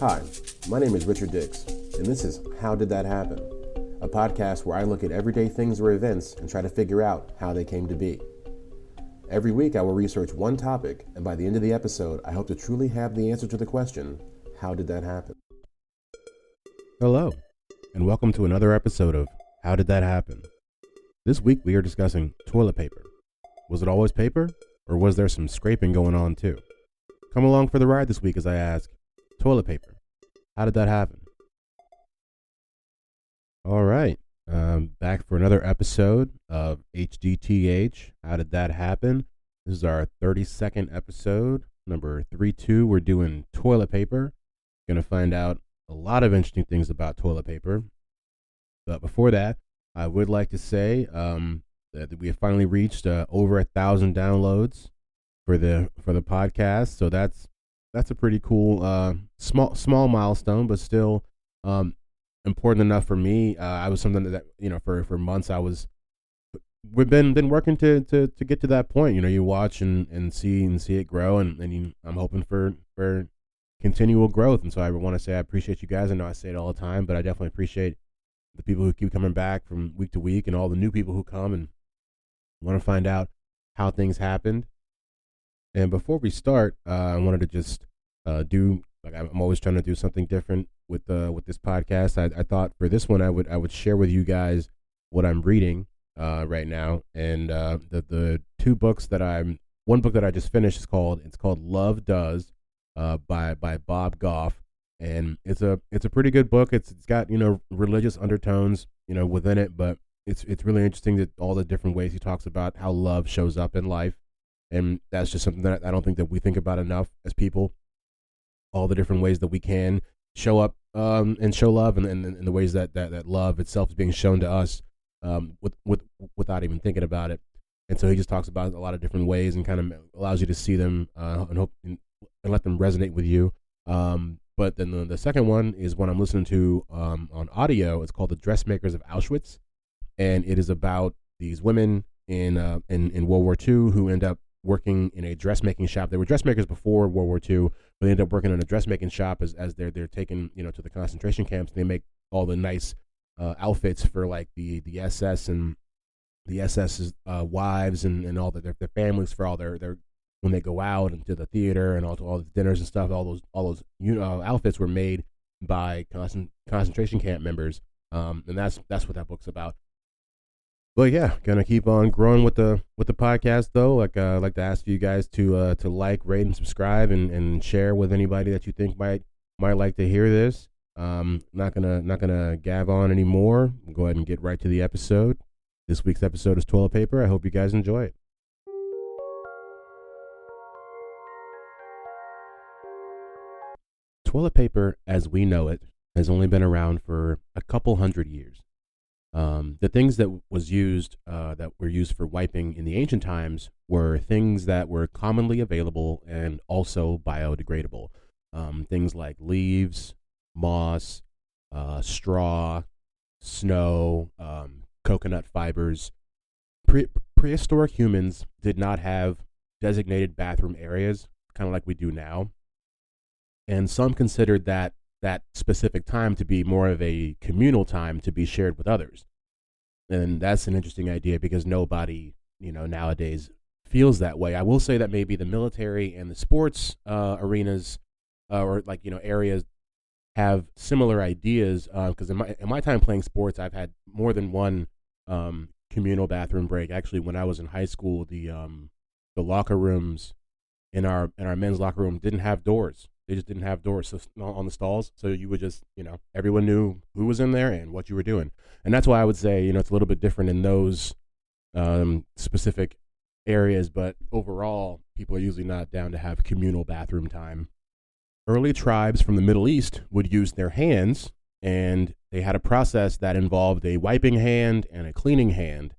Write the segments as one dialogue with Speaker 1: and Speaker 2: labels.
Speaker 1: Hi, my name is Richard Dix, and this is How Did That Happen? A podcast where I look at everyday things or events and try to figure out how they came to be. Every week I will research one topic, and by the end of the episode, I hope to truly have the answer to the question, how did that happen? Hello, and welcome to another episode of How Did That Happen? This week we are discussing toilet paper. Was it always paper, or was there some scraping going on too? Come along for the ride this week as I ask, toilet paper, how did that happen? All right, back for another episode of HDTH, How Did That Happen? This is our 32nd episode, number 32. We're doing toilet paper. Going to find out a lot of interesting things about toilet paper. But before that, I would like to say that we have finally reached over 1,000 downloads for the podcast. So that's a pretty cool small milestone, but still important enough for me. I was something that for months we've been working to get to that point. You watch and see it grow, and I'm hoping for continual growth. And so I want to say I appreciate you guys. I know I say it all the time, but I definitely appreciate the people who keep coming back from week to week, and all the new people who come and want to find out how things happened. And before we start, I wanted to just I'm always trying to do something different with this podcast. I thought for this one I would share with you guys what I'm reading right now, and the two books one book that I just finished is called Love Does by Bob Goff, and it's a pretty good book. It's got religious undertones within it, but it's really interesting that all the different ways he talks about how love shows up in life. And that's just something that I don't think that we think about enough as people. All the different ways that we can show up and show love, and the ways that love itself is being shown to us without even thinking about it. And so he just talks about a lot of different ways and kind of allows you to see them and let them resonate with you. But then the second one is one I'm listening to on audio. It's called The Dressmakers of Auschwitz, and it is about these women in World War II who end up working in a dressmaking shop. They were dressmakers before World War II, but they end up working in a dressmaking shop as they're taken to the concentration camps. They make all the nice outfits for like the SS and the SS's wives and all their families for all their when they go out into the theater and all the dinners and stuff. All those outfits were made by concentration camp members, and that's what that book's about. But yeah, gonna keep on growing with the podcast though. Like to ask you guys to like, rate, and subscribe, and share with anybody that you think might like to hear this. Not gonna gav on anymore. Go ahead and get right to the episode. This week's episode is toilet paper. I hope you guys enjoy it. Toilet paper, as we know it, has only been around for a couple hundred years. The things that were used for wiping in the ancient times were things that were commonly available and also biodegradable. Things like leaves, moss, straw, snow, coconut fibers. Prehistoric humans did not have designated bathroom areas, kind of like we do now. And some considered that specific time to be more of a communal time to be shared with others. And that's an interesting idea because nobody, nowadays feels that way. I will say that maybe the military and the sports arenas or areas have similar ideas, because in my time playing sports, I've had more than one communal bathroom break. Actually, when I was in high school, the locker rooms in our men's locker room didn't have doors. They just didn't have doors on the stalls, so you would just, everyone knew who was in there and what you were doing. And that's why I would say, it's a little bit different in those specific areas, but overall, people are usually not down to have communal bathroom time. Early tribes from the Middle East would use their hands, and they had a process that involved a wiping hand and a cleaning hand,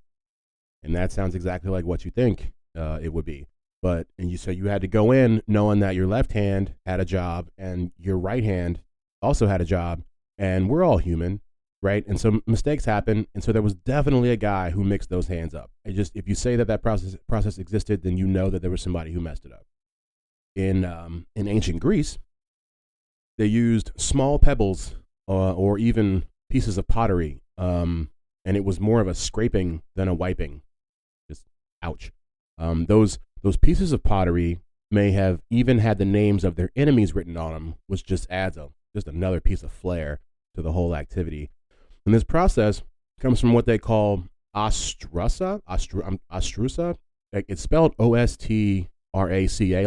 Speaker 1: and that sounds exactly like what you think it would be. But so you had to go in knowing that your left hand had a job and your right hand also had a job, and we're all human, right? And so mistakes happen, and so there was definitely a guy who mixed those hands up. If you say that process existed, then you know that there was somebody who messed it up. In ancient Greece, they used small pebbles or even pieces of pottery, and it was more of a scraping than a wiping. Just ouch. Those pieces of pottery may have even had the names of their enemies written on them, which just adds just another piece of flair to the whole activity. And this process comes from what they call ostrusa. Like, it's spelled Ostraca,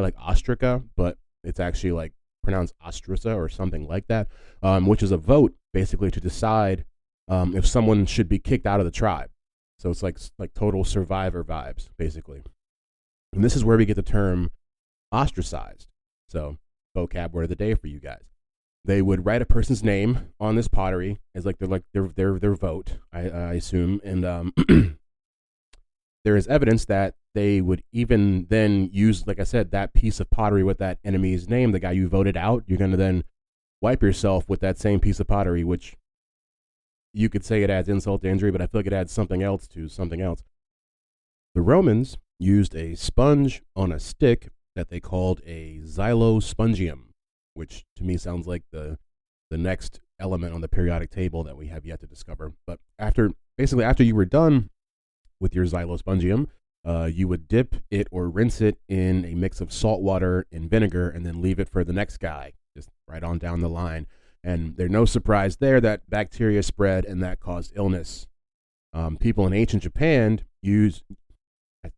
Speaker 1: like ostraca, but it's actually like pronounced ostrusa or something like that, which is a vote basically to decide if someone should be kicked out of the tribe. So it's like total Survivor vibes, basically. And this is where we get the term ostracized. So, vocab word of the day for you guys. They would write a person's name on this pottery as like their vote, I assume, and there is evidence that they would even then use, like I said, that piece of pottery with that enemy's name, the guy you voted out. You're going to then wipe yourself with that same piece of pottery, which you could say it adds insult to injury, but I feel like it adds something else to something else. The Romans used a sponge on a stick that they called a xylospongium, which to me sounds like the next element on the periodic table that we have yet to discover. But after you were done with your xylospongium, you would dip it or rinse it in a mix of salt water and vinegar and then leave it for the next guy, just right on down the line. And there's no surprise there that bacteria spread and that caused illness. People in ancient Japan I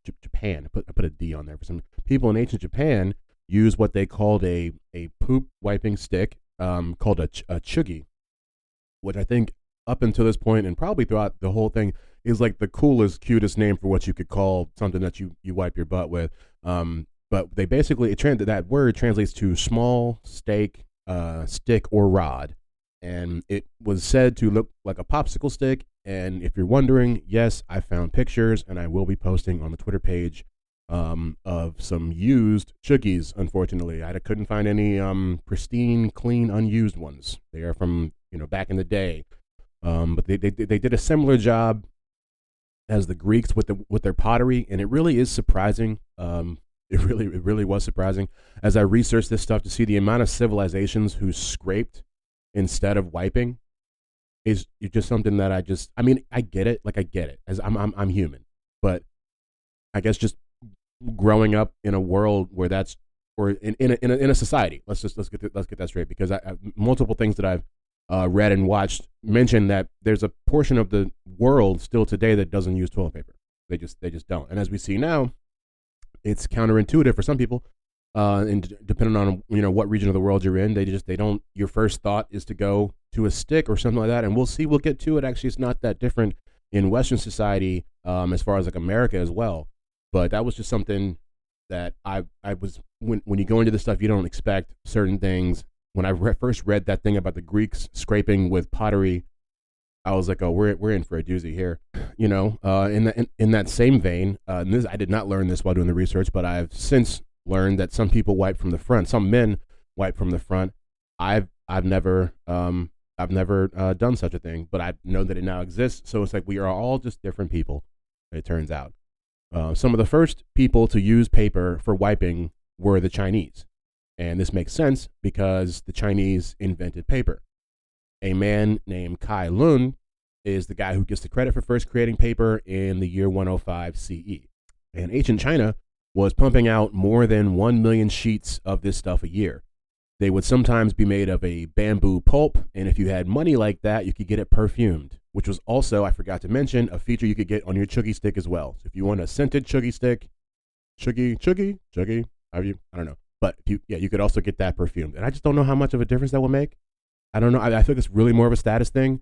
Speaker 1: put a D on there for some people in ancient Japan use what they called a poop wiping stick called a chugi, which I think up until this point and probably throughout the whole thing is like the coolest, cutest name for what you could call something that you wipe your butt with. But they basically that word translates to small stake, stick or rod, and it was said to look like a popsicle stick. And if you're wondering, yes, I found pictures, and I will be posting on the Twitter page of some used chuggies. Unfortunately, I couldn't find any pristine, clean, unused ones. They are from back in the day, but they did a similar job as the Greeks with their pottery, and it really is surprising. It really was surprising as I researched this stuff to see the amount of civilizations who scraped instead of wiping. Is just something that I get it. Like, I get it, as I'm human, but I guess just growing up in a world where that's, or in a society. Let's get that straight, because I multiple things that I've read and watched mention that there's a portion of the world still today that doesn't use toilet paper. They just don't. And as we see now, it's counterintuitive for some people. And depending on what region of the world you're in, they don't. Your first thought is to go to a stick or something like that, and we'll get to it. Actually, it's not that different in Western society, as far as like America as well. But that was just something that I was when you go into this stuff, you don't expect certain things. When I first read that thing about the Greeks scraping with pottery, I was like, oh, we're in for a doozy here, In that same vein, and I did not learn this while doing the research, but I've since learned that some people wipe from the front. Some men wipe from the front. I've never done such a thing, but I know that it now exists. So it's like we are all just different people. It turns out, some of the first people to use paper for wiping were the Chinese, and this makes sense because the Chinese invented paper. A man named Kai Lun is the guy who gets the credit for first creating paper in the year 105 CE. And ancient China was pumping out more than 1 million sheets of this stuff a year. They would sometimes be made of a bamboo pulp, and if you had money like that, you could get it perfumed, which was also, I forgot to mention, a feature you could get on your chuggy stick as well. So if you want a scented chuggy stick, chuggy, I don't know. But you could also get that perfumed. And I just don't know how much of a difference that will make. I don't know. I feel like it's really more of a status thing.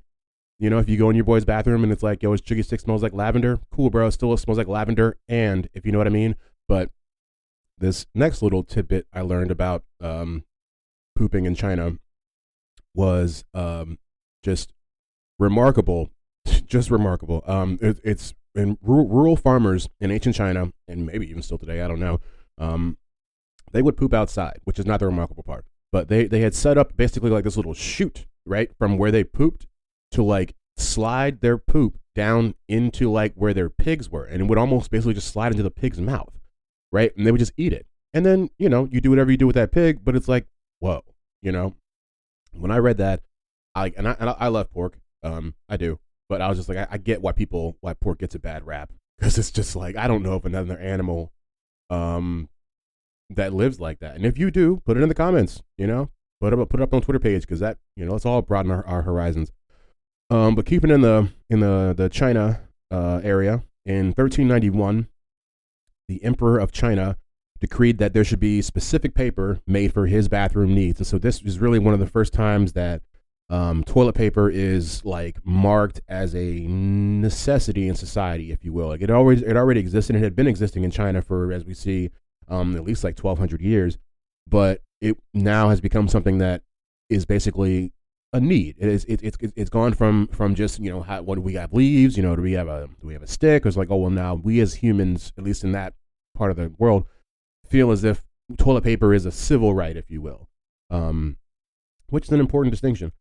Speaker 1: If you go in your boy's bathroom and it's like, yo, his chuggy stick smells like lavender. Cool, bro. It still smells like lavender. And if you know what I mean. But this next little tidbit I learned about pooping in China was just remarkable. Just remarkable. It's in rural farmers in ancient China, and maybe even still today, I don't know. They would poop outside, which is not the remarkable part. But they had set up basically like this little chute, right, from where they pooped to like slide their poop down into like where their pigs were. And it would almost basically just slide into the pig's mouth, right? And they would just eat it. And then, you do whatever you do with that pig, but it's like, whoa, When I read that, I love pork. I do, but I was just like, I get why pork gets a bad rap, because it's just like, I don't know of another animal um that lives like that. And if you do, put it in the comments. Put it up on Twitter page, because that, let's all broaden our horizons. But keeping in the China area, in 1391, the Emperor of China decreed that there should be specific paper made for his bathroom needs. And so this is really one of the first times that toilet paper is like marked as a necessity in society, if you will. Like it already existed, and it had been existing in China for, as we see, at least like 1,200 years. But it now has become something that is basically a need. It's gone from just, what do we have, leaves, do we have a stick? It's like, oh well, now we as humans, at least in that part of the world, feel as if toilet paper is a civil right, if you will, which is an important distinction.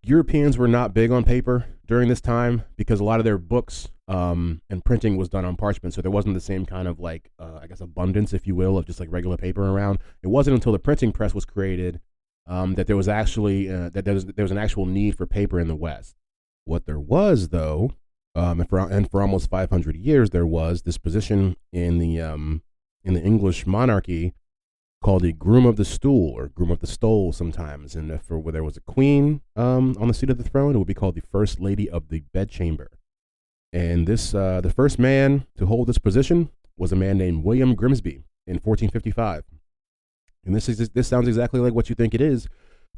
Speaker 1: Europeans were not big on paper during this time, because a lot of their books and printing was done on parchment, so there wasn't the same kind of like I guess abundance, if you will, of just like regular paper around. It wasn't until the printing press was created that there was actually there was an actual need for paper in the West. What there was, though, and for almost 500 years, there was this position in the English monarchy called the groom of the stool, or groom of the stole sometimes. And for where there was a queen on the seat of the throne, it would be called the first lady of the bedchamber. And this the first man to hold this position was a man named William Grimsby in 1455. And this sounds exactly like what you think it is.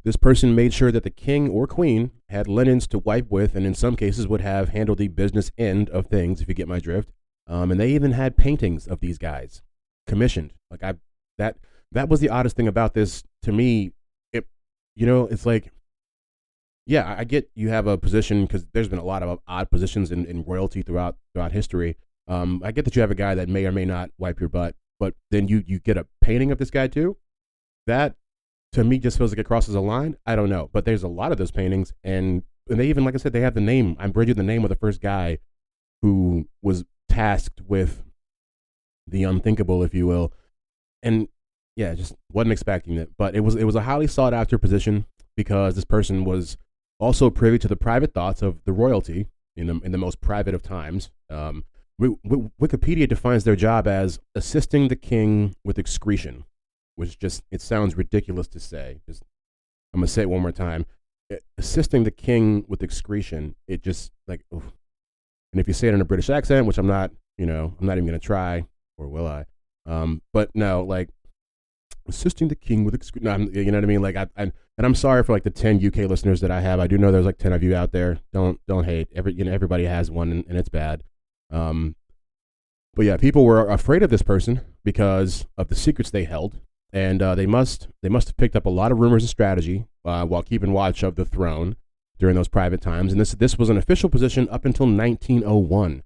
Speaker 1: This person made sure that the king or queen had linens to wipe with, and in some cases would have handled the business end of things, if you get my drift. And they even had paintings of these guys commissioned. That was the oddest thing about this to me. It's like, yeah, I get you have a position, because there's been a lot of odd positions in royalty throughout history. I get that you have a guy that may or may not wipe your butt, but then you get a painting of this guy too. That to me just feels like it crosses a line. I don't know, but there's a lot of those paintings, and they even, like I said, they have the name. I'm bridging the name of the first guy who was tasked with the unthinkable, if you will, and yeah, just wasn't expecting it. But it was a highly sought after position, because this person was also privy to the private thoughts of the royalty in the most private of times. Wikipedia defines their job as assisting the king with excretion, which just, it sounds ridiculous to say. I'm gonna say it one more time. Assisting the king with excretion. It just like, oof. And if you say it in a British accent, which I'm not even gonna try, or will I? But no, like, assisting the king with excretion. You know what I mean? Like, and I'm sorry for like the 10 UK listeners that I have. I do know there's like 10 of you out there. Don't hate. Everybody has one, and it's bad. But yeah, people were afraid of this person because of the secrets they held, and they must have picked up a lot of rumors and strategy while keeping watch of the throne during those private times. And this was an official position up until 1901.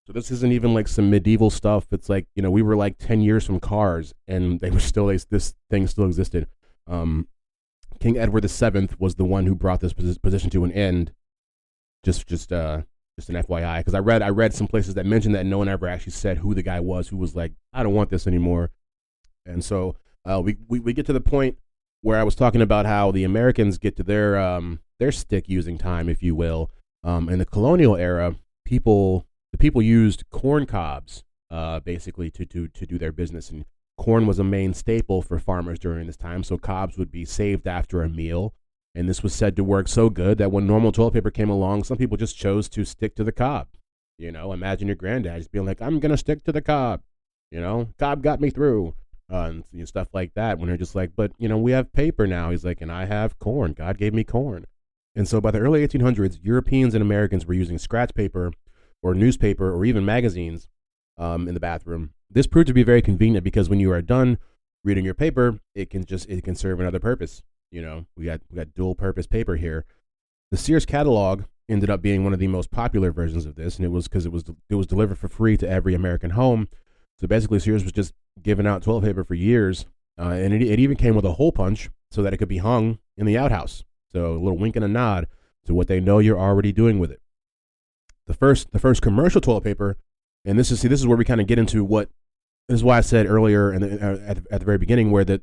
Speaker 1: So this isn't even like some medieval stuff. It's like, we were like 10 years from cars, and they were still, this thing still existed. King Edward VII was the one who brought this position to an end. Just an FYI, because I read some places that mentioned that no one ever actually said who the guy was who was like, I don't want this anymore. And so we get to the point where I was talking about how the Americans get to their stick using time, if you will. In the colonial era, the people used corn cobs basically to do their business, and corn was a main staple for farmers during this time. So cobs would be saved after a meal, and this was said to work so good that when normal toilet paper came along, some people just chose to stick to the cob. Imagine your granddad just being like, I'm gonna stick to the cob. Cob got me through, and stuff like that. When they're just like, but we have paper now. He's like, and I have corn. God gave me corn. And so by the early 1800s, Europeans and Americans were using scratch paper or newspaper or even magazines in the bathroom. This proved to be very convenient, because when you are done reading your paper, it can serve another purpose. We got dual purpose paper here. The Sears catalog ended up being one of the most popular versions of this, and it was because it was delivered for free to every American home. So basically, Sears was just giving out toilet paper for years, and it even came with a hole punch so that it could be hung in the outhouse. So a little wink and a nod to what they know you're already doing with it. The first commercial toilet paper, and this is where we kind of get into what. This is why I said earlier at the very beginning, where the